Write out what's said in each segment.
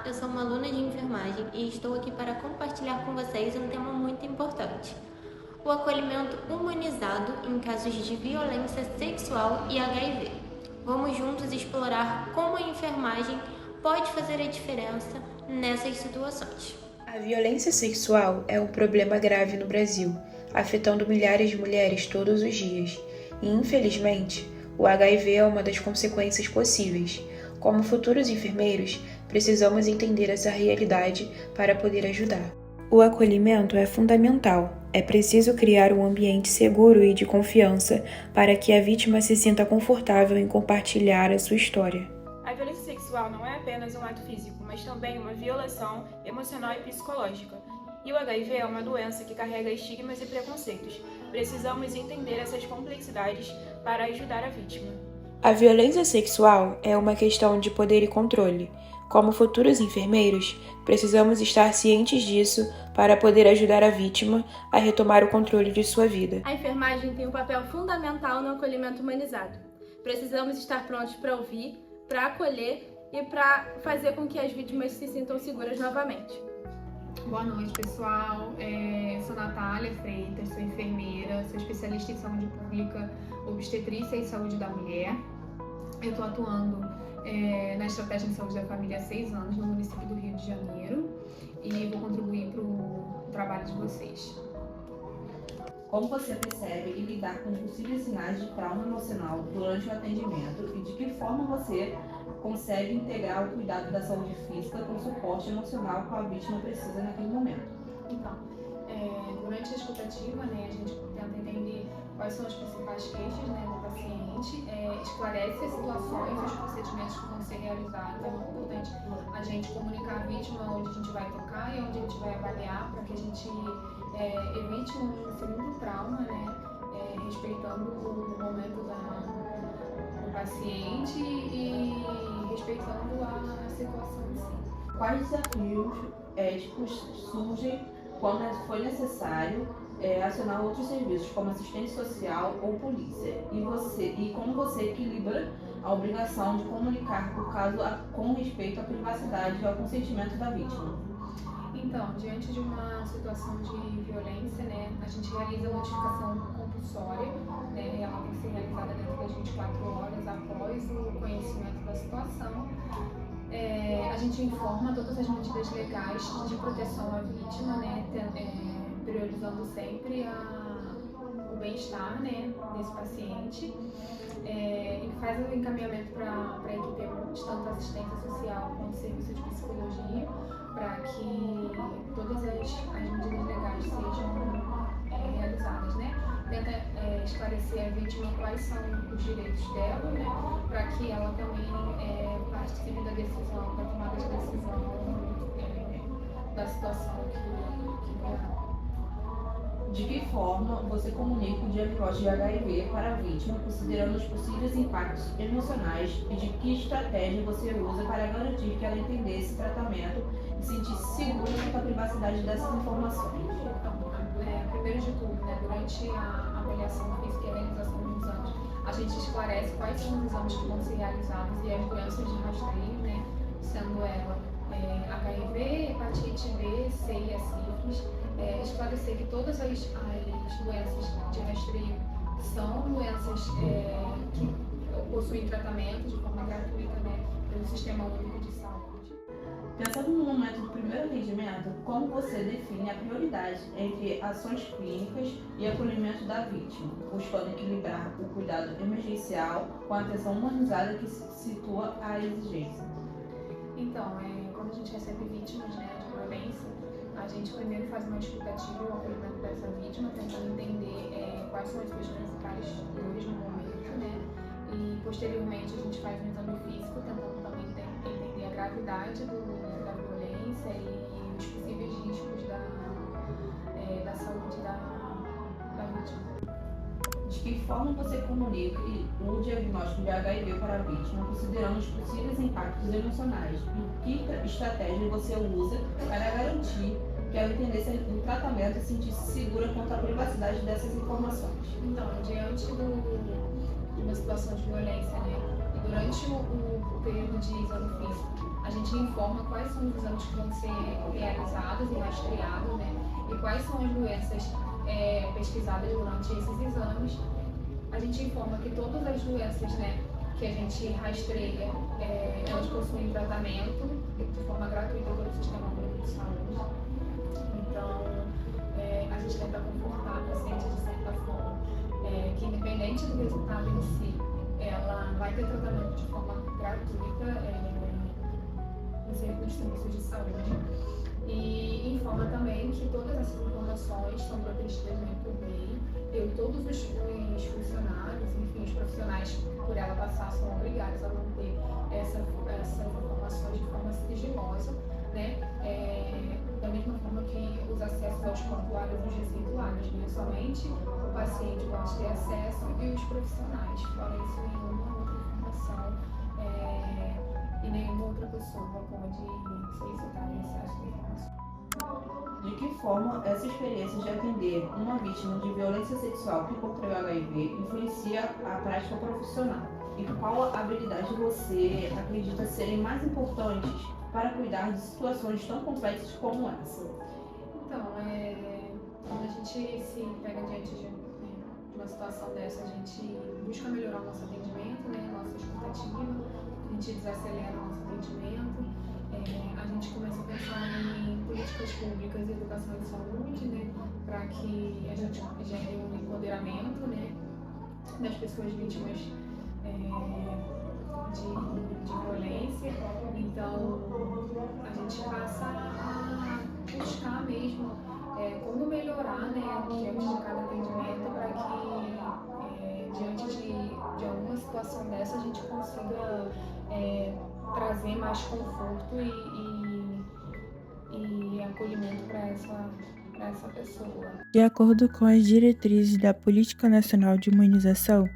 eu sou uma aluna de enfermagem e estou aqui para compartilhar com vocês um tema muito importante: o acolhimento humanizado em casos de violência sexual e HIV. Vamos juntos explorar como a enfermagem pode fazer a diferença nessas situações. A violência sexual é um problema grave no Brasil, afetando milhares de mulheres todos os dias. E, infelizmente, o HIV é uma das consequências possíveis. Como futuros enfermeiros, precisamos entender essa realidade para poder ajudar. O acolhimento é fundamental. É preciso criar um ambiente seguro e de confiança para que a vítima se sinta confortável em compartilhar a sua história. A violência sexual não é apenas um ato físico, mas também uma violação emocional e psicológica. E o HIV é uma doença que carrega estigmas e preconceitos. Precisamos entender essas complexidades para ajudar a vítima. A violência sexual é uma questão de poder e controle. Como futuros enfermeiros, precisamos estar cientes disso para poder ajudar a vítima a retomar o controle de sua vida. A enfermagem tem um papel fundamental no acolhimento humanizado. Precisamos estar prontos para ouvir, para acolher e para fazer com que as vítimas se sintam seguras novamente. Boa noite, pessoal. Eu sou Natália Freitas, sou enfermeira, sou especialista em saúde pública, obstetrícia e saúde da mulher. Eu estou atuando na estratégia de saúde da família há 6 anos no município do Rio de Janeiro e vou contribuir para o trabalho de vocês. Como você percebe e lidar com possíveis sinais de trauma emocional durante o atendimento e de que forma você consegue integrar o cuidado da saúde física com o suporte emocional que a vítima precisa naquele momento? Então, durante a escutativa, a gente tenta entender quais são as principais queixas do paciente, esclarece as situações e os procedimentos que vão ser realizados. É muito importante a gente comunicar à vítima onde a gente vai tocar e onde a gente vai avaliar para que a gente evite um segundo trauma, respeitando o momento do paciente e respeitando a situação em si. Quais desafios éticos surgem quando foi necessário acionar outros serviços, como assistência social ou polícia? E como você equilibra a obrigação de comunicar o caso com respeito à privacidade e ao consentimento da vítima? Então, diante de uma situação de violência, a gente realiza a notificação compulsória, ela tem que ser realizada dentro das 24 horas após o conhecimento da situação. A gente informa todas as medidas legais de proteção à vítima, priorizando sempre o bem-estar desse paciente, e faz o encaminhamento para a equipe tanto assistência social quanto serviço de psicologia, para que todas as medidas legais sejam realizadas. Tenta esclarecer a vítima quais são os direitos dela, para que ela também participe da decisão, da tomada de decisão da situação que vier. De que forma você comunica o diagnóstico de HIV para a vítima, considerando os possíveis impactos emocionais, e de que estratégia você usa para garantir que ela entendesse o tratamento e se sentisse segura quanto à privacidade dessas informações? Primeiro de tudo, durante a avaliação física e a realização dos exames, a gente esclarece quais são os exames que vão ser realizados e as doenças de rastreio, sendo ela HIV, hepatite B, C e a sífilis. Esclarecer que todas as doenças de rastreio são doenças que possuem tratamento de forma gratuita pelo Sistema Único de Saúde. Pensando no momento do primeiro atendimento, como você define a prioridade entre ações clínicas e acolhimento da vítima, buscando equilibrar o cuidado emergencial com a atenção humanizada que situa a exigência? Então, quando a gente recebe vítimas de violência, a gente primeiro faz uma escutativa e o acolhimento dessa vítima, tentando entender quais são as suas principais dores no momento, e posteriormente a gente faz um exame físico, tentando também entender a gravidade da violência e os possíveis riscos da saúde da vítima. De que forma você comunica o diagnóstico de HIV para a vítima, considerando os possíveis impactos emocionais? E que estratégia você usa para garantir que ela entendesse o tratamento e se sentisse segura quanto à privacidade dessas informações? Então, diante de uma situação de violência, e durante o período de exame físico, a gente informa quais são os exames que vão ser realizados e rastreados, né? E quais são as doenças pesquisadas durante esses exames. A gente informa que todas as doenças, né, que a gente rastreia, elas possuem tratamento de forma gratuita pelo Sistema Único de Saúde. Então, a gente tenta confortar a paciente de certa forma, que independente do resultado em si, ela vai ter tratamento de forma gratuita nos serviços de saúde. E informa também que todas essas informações são protegidas por lei. Todos os funcionários, enfim, os profissionais por ela passar são obrigados a manter essas informações de forma sigilosa, né? Da mesma forma que os acessos aos prontuários e os receituários, né? Somente o paciente pode ter acesso e os profissionais. Fora isso, nenhuma outra informação e nenhuma outra pessoa pode solicitar esse acesso à informação. De que forma essa experiência de atender uma vítima de violência sexual que contraiu HIV influencia a prática profissional? E qual habilidade você acredita serem mais importantes para cuidar de situações tão complexas como essa? Então, quando a gente se pega diante de uma situação dessa, a gente busca melhorar o nosso atendimento, né, a nossa expectativa, a gente desacelera o nosso atendimento. A gente começa a pensar em políticas públicas e educação e saúde, né, para que a gente gere um empoderamento, né, das pessoas vítimas de violência. Então, a gente passa a buscar mesmo como melhorar, né, diante de cada atendimento, para que diante de alguma situação dessa a gente consiga trazer mais conforto e acolhimento para essa pessoa. De acordo com as diretrizes da Política Nacional de Imunização,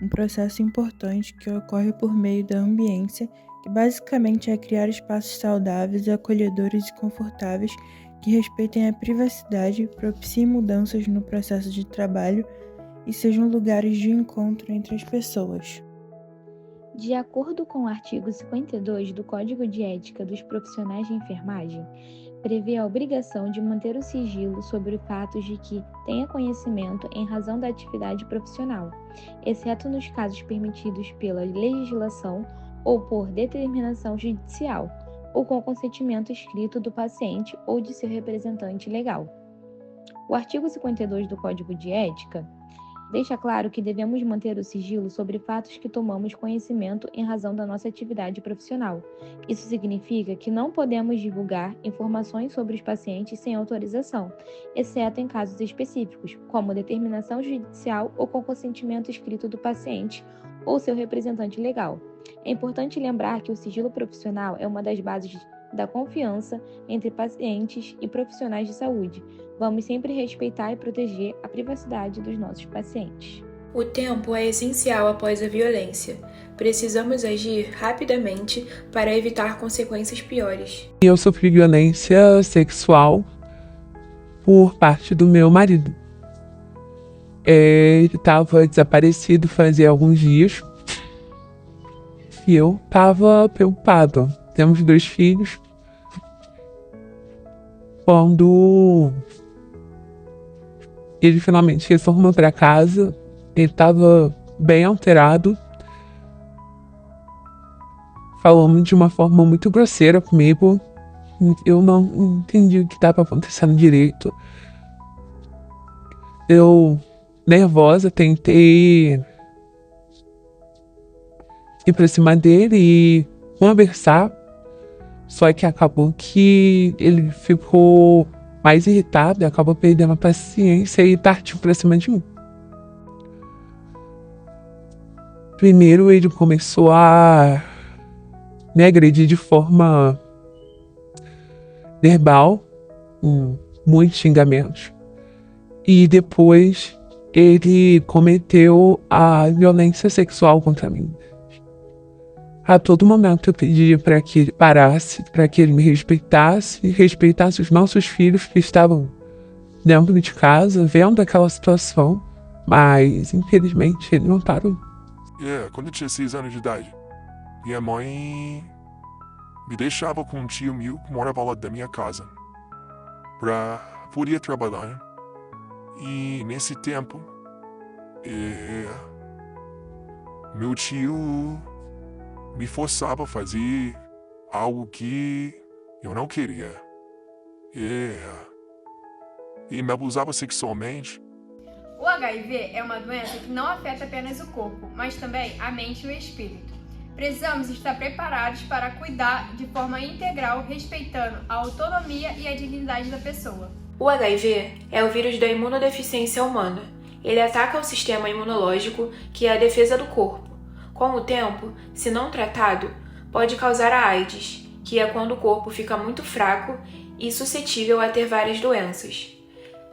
um processo importante que ocorre por meio da ambiência, que basicamente é criar espaços saudáveis, acolhedores e confortáveis que respeitem a privacidade, propiciem mudanças no processo de trabalho e sejam lugares de encontro entre as pessoas. De acordo com o artigo 52 do Código de Ética dos Profissionais de Enfermagem, prevê a obrigação de manter o sigilo sobre fatos de que tenha conhecimento em razão da atividade profissional, exceto nos casos permitidos pela legislação ou por determinação judicial, ou com consentimento escrito do paciente ou de seu representante legal. O artigo 52 do Código de Ética deixa claro que devemos manter o sigilo sobre fatos que tomamos conhecimento em razão da nossa atividade profissional. Isso significa que não podemos divulgar informações sobre os pacientes sem autorização, exceto em casos específicos, como determinação judicial ou com consentimento escrito do paciente ou seu representante legal. É importante lembrar que o sigilo profissional é uma das bases da confiança entre pacientes e profissionais de saúde. Vamos sempre respeitar e proteger a privacidade dos nossos pacientes. O tempo é essencial após a violência. Precisamos agir rapidamente para evitar consequências piores. Eu sofri violência sexual por parte do meu marido. Ele estava desaparecido fazia alguns dias e eu estava preocupado. Temos 2 filhos. Quando ele finalmente retornou para casa, ele estava bem alterado. Falou de uma forma muito grosseira comigo. Eu não entendi o que estava acontecendo direito. Eu, nervosa, tentei ir pra cima dele e conversar. Só que acabou que ele ficou mais irritado e acabou perdendo a paciência e partiu pra cima de mim. Primeiro ele começou a me agredir de forma verbal, com muitos xingamentos. E depois ele cometeu a violência sexual contra mim. A todo momento eu pedi para que ele parasse, para que ele me respeitasse e respeitasse os nossos filhos que estavam dentro de casa, vendo aquela situação, mas infelizmente ele não parou. Quando eu tinha 6 anos de idade, minha mãe me deixava com um tio meu que morava lá da minha casa para poder trabalhar. E nesse tempo, meu tio me forçava a fazer algo que eu não queria. E me abusava sexualmente. O HIV é uma doença que não afeta apenas o corpo, mas também a mente e o espírito. Precisamos estar preparados para cuidar de forma integral, respeitando a autonomia e a dignidade da pessoa. O HIV é o vírus da imunodeficiência humana. Ele ataca o sistema imunológico, que é a defesa do corpo. Com o tempo, se não tratado, pode causar a AIDS, que é quando o corpo fica muito fraco e suscetível a ter várias doenças.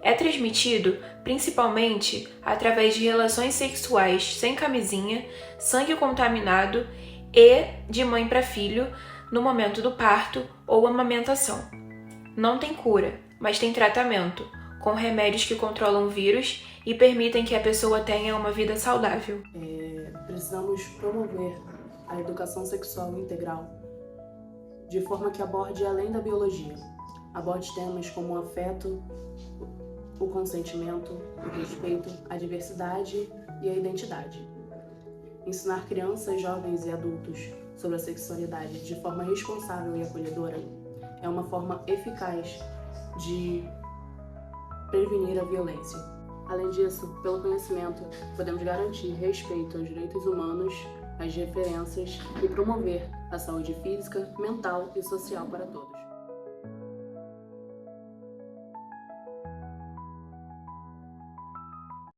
É transmitido principalmente através de relações sexuais sem camisinha, sangue contaminado e de mãe para filho no momento do parto ou amamentação. Não tem cura, mas tem tratamento, com remédios que controlam o vírus e permitem que a pessoa tenha uma vida saudável. Precisamos promover a educação sexual integral de forma que aborde além da biologia. Aborde temas como o afeto, o consentimento, o respeito, a diversidade e a identidade. Ensinar crianças, jovens e adultos sobre a sexualidade de forma responsável e acolhedora é uma forma eficaz de prevenir a violência. Além disso, pelo conhecimento, podemos garantir respeito aos direitos humanos, às diferenças e promover a saúde física, mental e social para todos.